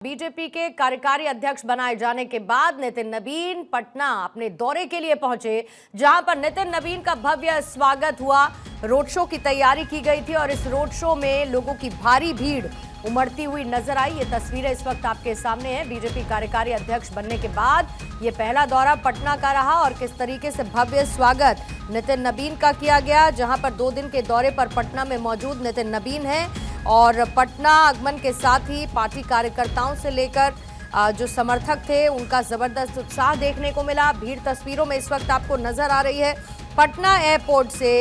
BJP के कार्यकारी अध्यक्ष बनाए जाने के बाद नितिन नबीन पटना अपने दौरे के लिए पहुंचे, जहां पर नितिन नबीन का भव्य स्वागत हुआ। रोड शो की तैयारी की गई थी और इस रोड शो में लोगों की भारी भीड़ उमड़ती हुई नजर आई। ये तस्वीरें इस वक्त आपके सामने हैं। बीजेपी कार्यकारी अध्यक्ष बनने के बाद ये पहला दौरा पटना का रहा और किस तरीके से भव्य स्वागत नितिन नबीन का किया गया, जहां पर 2 दिन के दौरे पर पटना में मौजूद नितिन नबीन हैं। और पटना आगमन के साथ ही पार्टी कार्यकर्ताओं से लेकर जो समर्थक थे उनका जबरदस्त उत्साह देखने को मिला। भीड़ तस्वीरों में इस वक्त आपको नजर आ रही है। पटना एयरपोर्ट से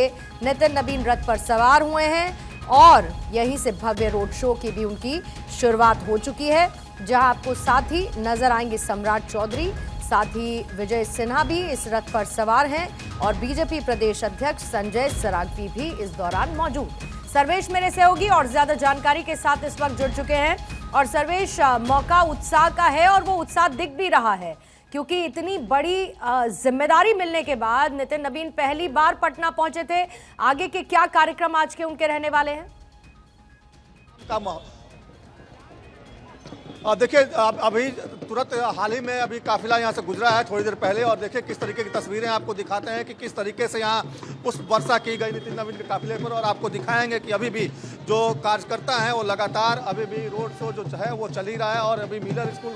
नितिन नबीन रथ पर सवार हुए हैं और यहीं से भव्य रोड शो की भी उनकी शुरुआत हो चुकी है, जहां आपको साथ ही नजर आएंगे सम्राट चौधरी, साथ ही विजय सिन्हा भी इस रथ पर सवार हैं और बीजेपी प्रदेश अध्यक्ष संजय सरावगी भी इस दौरान मौजूद। सर्वेश मेरे सहयोगी और ज्यादा जानकारी के साथ इस वक्त जुड़ चुके हैं। और सर्वेश, मौका उत्साह का है और वो उत्साह दिख भी रहा है, क्योंकि इतनी बड़ी जिम्मेदारी मिलने के बाद नितिन नबीन पहली बार पटना पहुंचे थे। आगे के क्या कार्यक्रम आज के उनके रहने वाले हैं? देखिए, अभी तुरंत हाल ही में अभी काफिला यहाँ से गुजरा है थोड़ी देर पहले, और देखिए किस तरीके की तस्वीरें आपको दिखाते हैं कि किस तरीके से यहाँ पुष्प वर्षा की गई नितिन नबीन के काफिले पर। और आपको दिखाएंगे कि अभी भी जो कार्यकर्ता हैं वो लगातार अभी भी रोड शो जो है वो चल ही रहा है। और अभी मिलर स्कूल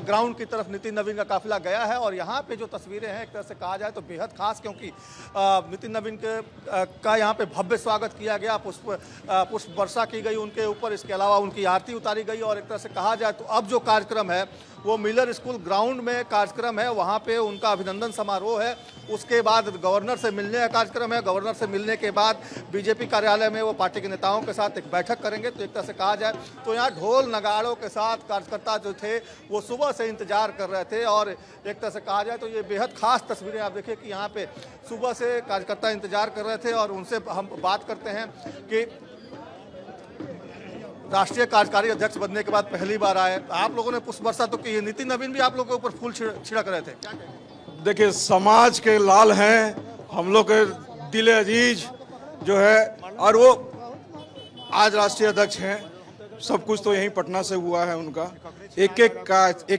ग्राउंड की तरफ नितिन नबीन का काफिला गया है और यहाँ पे जो तस्वीरें हैं एक तरह से कहा जाए तो बेहद खास, क्योंकि नितिन नबीन का यहाँ पे भव्य स्वागत किया गया, पुष्प वर्षा की गई उनके ऊपर। इसके अलावा उनकी आरती उतारी गई और एक तरह से कहा जाए तो अब जो कार्यक्रम है वो मिलर स्कूल ग्राउंड में कार्यक्रम है, वहाँ पे उनका अभिनंदन समारोह है। उसके बाद गवर्नर से मिलने का कार्यक्रम है। गवर्नर से मिलने के बाद बीजेपी कार्यालय में वो पार्टी के नेताओं के साथ एक बैठक करेंगे। तो एक तरह से कहा जाए तो यहाँ ढोल नगाड़ों के साथ कार्यकर्ता जो थे वो सुबह से इंतजार कर रहे थे। और एक तरह से कहा जाए तो ये बेहद खास तस्वीरें आप देखिए कि यहाँ पे सुबह से कार्यकर्ता इंतजार कर रहे थे। और उनसे हम बात करते हैं कि राष्ट्रीय कार्यकारी अध्यक्ष बनने के बाद पहली बार आए, आप लोगों ने पुष्प वर्षा तो की है, नितिन नबीन भी आप लोगों के ऊपर फूल छिड़क रहे थे, क्या कहें? देखिए, समाज के लाल हैं, हम लोग के दिल अजीज जो है, और वो आज राष्ट्रीय अध्यक्ष हैं। सब कुछ तो यहीं पटना से हुआ है उनका। एक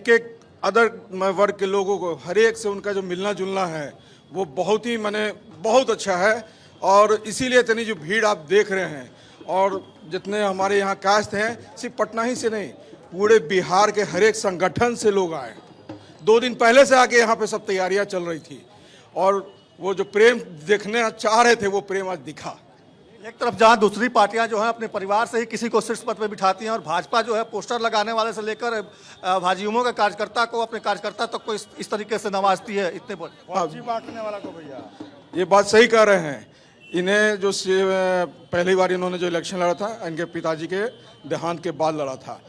एक अदर वर्ग के लोगों को हर एक से उनका जो मिलना जुलना है वो बहुत ही बहुत अच्छा है। और इसीलिए इतनी जो भीड़ आप देख रहे हैं, और जितने हमारे यहाँ कास्ट हैं, सिर्फ पटना ही से नहीं, पूरे बिहार के हर एक संगठन से लोग आए। 2 दिन पहले से आके यहाँ पे सब तैयारियां चल रही थी और वो जो प्रेम देखने चाह रहे थे वो प्रेम आज दिखा। एक तरफ जहां दूसरी पार्टियां जो है अपने परिवार से ही किसी को शीर्ष पद पे बिठाती हैं, और भाजपा जो है पोस्टर लगाने वाले से लेकर भाजयुमों के कार्यकर्ता को, अपने कार्यकर्ता तक को इस तरीके से नवाजती है। इतने बांटने वाला को भैया, ये बात सही कह रहे हैं। इन्हें जो पहली बार इन्होंने जो इलेक्शन लड़ा था, इनके पिताजी के देहांत के बाद लड़ा था,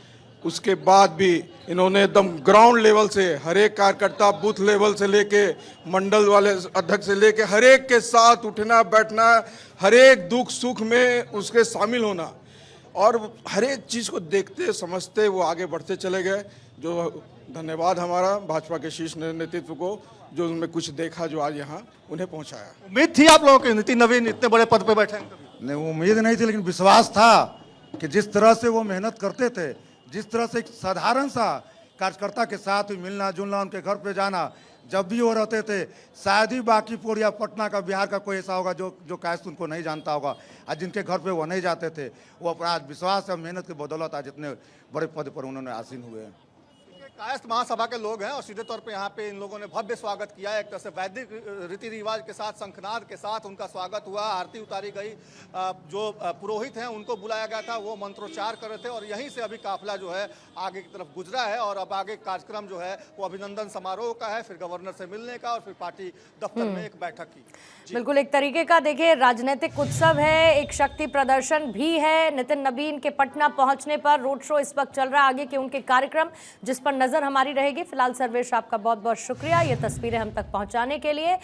उसके बाद भी इन्होंने एकदम ग्राउंड लेवल से हर एक कार्यकर्ता, बूथ लेवल से लेके मंडल वाले अध्यक्ष से लेके हर एक के साथ उठना बैठना, हर एक दुख सुख में उसके शामिल होना, और हर एक चीज़ को देखते समझते वो आगे बढ़ते चले गए। जो धन्यवाद हमारा भाजपा के शीर्ष नेतृत्व को, जो उनमें कुछ देखा, जो आज यहाँ उन्हें पहुँचाया। उम्मीद थी आप लोगों की नितिन नबीन इतने बड़े पद पे बैठे? नहीं, उम्मीद नहीं थी, लेकिन विश्वास था कि जिस तरह से वो मेहनत करते थे, जिस तरह से एक साधारण सा कार्यकर्ता के साथ मिलना जुलना, उनके घर पे जाना, जब भी वो रहते थे, शायद ही बाकी पूरी या पटना का, बिहार का कोई ऐसा होगा जो कायस्थ उनको नहीं जानता होगा। आज जिनके घर पे वो नहीं जाते थे, वो अपना आज विश्वास और मेहनत की बदौलत आज इतने बड़े पद पर उन्होंने आसीन हुए हैं। कायस्थ महासभा के लोग हैं और सीधे तौर पे यहाँ पे इन लोगों ने भव्य स्वागत किया है। एक तरह से वैदिक रीति रिवाज के साथ, शंखनाद के साथ उनका स्वागत हुआ, आरती उतारी गई। जो पुरोहित हैं उनको बुलाया गया था, वो मंत्रोच्चार कर रहे थे। और यहीं से अभी काफिला जो है आगे की तरफ गुजरा है और अब आगे कार्यक्रम जो है वो अभिनंदन समारोह का है, फिर गवर्नर से मिलने का और फिर पार्टी दफ्तर में एक बैठक की। बिल्कुल एक तरीके का देखिए राजनीतिक उत्सव है, एक शक्ति प्रदर्शन भी है। नितिन नबीन के पटना पहुंचने पर रोड शो इस वक्त चल रहा है, आगे के उनके कार्यक्रम जिस पर नजर हमारी रहेगी। फिलहाल सर्वेश, आपका बहुत बहुत शुक्रिया ये तस्वीरें हम तक पहुंचाने के लिए।